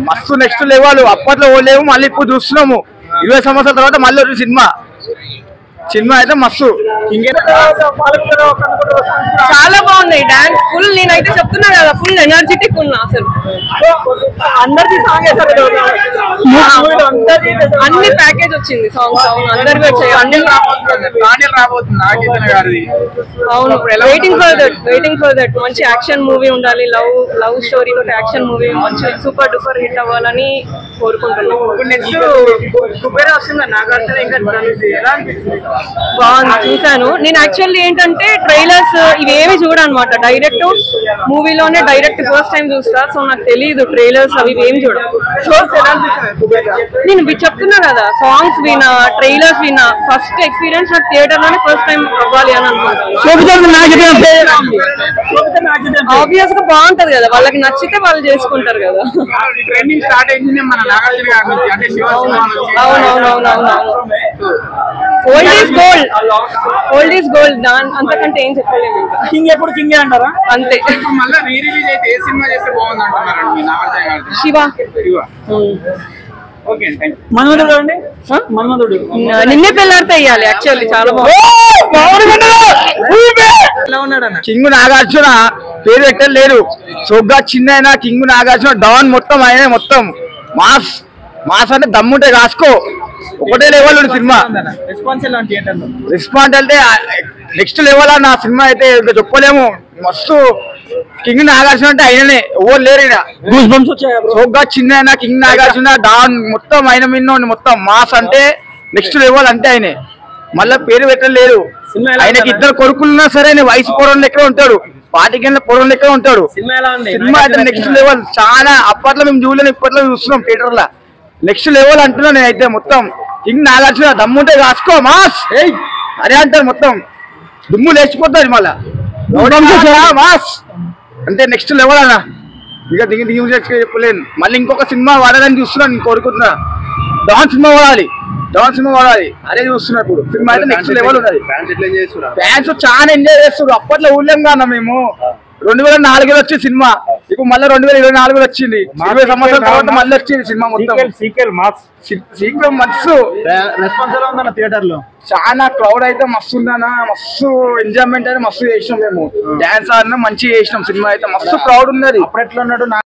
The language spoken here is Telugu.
మస్తు నెక్స్ట్ లెవెల్ అప్పట్లో లేవు మళ్ళీ ఇప్పుడు చూస్తున్నాము 20 సంవత్సరాల తర్వాత మళ్ళీ వచ్చి సినిమా అయితే మస్తు చాలా బాగుంది డాన్స్ ఫుల్ నేనైతే చెప్తున్నా కదా ఫుల్ ఎనర్జెటిక్ ఉన్నా అసలు అందరిది సాంగ్ అన్ని ప్యాకేజ్ వచ్చింది సాంగ్స్ అవును అందరికీ వచ్చాయి అవును వెయిటింగ్ ఫర్ దట్ మంచి యాక్షన్ మూవీ ఉండాలి లవ్ స్టోరీ తోటి యాక్షన్ మూవీ మంచి సూపర్ డూపర్ హిట్ అవ్వాలని కోరుకుంటున్నాను బాగుంది చూసాను నేను యాక్చువల్లీ ఏంటంటే ట్రైలర్స్ ఇవేమి చూడనమాట డైరెక్ట్ మూవీలోనే డైరెక్ట్ ఫస్ట్ టైం చూస్తా సో నాకు తెలియదు ట్రైలర్స్ అవి ఏమి చూడ నేను చెప్తున్నా కదా సాంగ్స్ వినా ట్రైలర్స్ వినా ఫస్ట్ ఎక్స్పీరియన్స్ నాకు థియేటర్ లోనే ఫస్ట్ టైం అవ్వాలి అని అనుకుంటున్నాను ఆబ్వియస్ గా బాగుంటది కదా వాళ్ళకి నచ్చితే వాళ్ళు చేసుకుంటారు కదా ఓల్డ్ ఈస్ గోల్డ్ దాని అంతకంటే ఏం చెప్పలేము కింగ్ ఎప్పుడు కింగే అంటారా అంతే శివ మన్మధుడు అండి మన్మధుడు నిన్నే పెళ్ళాడితే ఇయ్యాలి యాక్చువల్లీ చాలా బాగుంది కింగ్ నాగార్జున పేరు పెట్టలేరు సోగ్గా చిన్న కింగ్ నాగార్జున డాన్ మొత్తం ఆయన మొత్తం మాస్ అంటే దమ్ముంటే కాసుకో ఒకటే లెవెల్ ఉంది సినిమా రెస్పాన్స్ అంటే నెక్స్ట్ లెవెల్ నా సినిమా అయితే ఇంకా చెప్పలేము మస్తు కింగ్ నాగార్జున అంటే ఆయననే ఎవరు లేరు సోగ్గా చిన్న కింగ్ నాగార్జున డాన్ మొత్తం ఆయన మీద మొత్తం మాస్ అంటే నెక్స్ట్ లెవెల్ అంటే ఆయనే మళ్ళా పేరు పెట్టలేరు ఆయనకి ఇద్దరు కొడుకులున్నా సరే వయసు పొరం లెక్క ఉంటాడు 40 గంటల పొరం లెక్క ఉంటాడు సినిమా అయితే నెక్స్ట్ లెవెల్ చాలా అప్పట్లో మేము చూడలేము ఇప్పట్లో చూస్తున్నాం థియేటర్ లో నెక్స్ట్ లెవెల్ అంటున్నా నేనైతే మొత్తం కింగ్ నాగార్జున దమ్ముంటే కాసుకో మాస్ అదే అంటారు మొత్తం దుమ్ము లేచిపోతుంది మళ్ళా మాస్ అంటే నెక్స్ట్ లెవెల్ అన్న ఇక దిగి చెప్పలేను మళ్ళీ ఇంకొక సినిమా వాడాలని చూస్తున్నాను నేను కోరుకుంటున్నా డాన్ సినిమా వాడాలి అదే చూస్తున్నా ఇప్పుడు సినిమా అయితే నెక్స్ట్ లెవెల్ ఉన్నది ఫ్యాన్స్ చాలా ఎంజాయ్ చేస్తున్నారు అప్పట్లో ఊళ్ళేం కన్నా మేము 2004 వచ్చి సినిమా ఇప్పుడు మళ్ళీ 2024 వచ్చింది 20 సంవత్సరాల తర్వాత మళ్ళీ వచ్చింది సినిమా మొత్తం సీక్వెల్ మస్తు రెస్పాన్స్ ఎలా ఉందన్న థియేటర్ లో చాలా క్రౌడ్ అయితే మస్తు ఉందన్న మస్తు ఎంజాయ్మెంట్ అయితే మస్తు చేసినాం మేము డాన్స్ ఆడినా మంచిగా చేసినాం సినిమా అయితే మస్తు క్రౌడ్ ఉన్నది అప్పుడు ఎట్లా ఉన్నాడు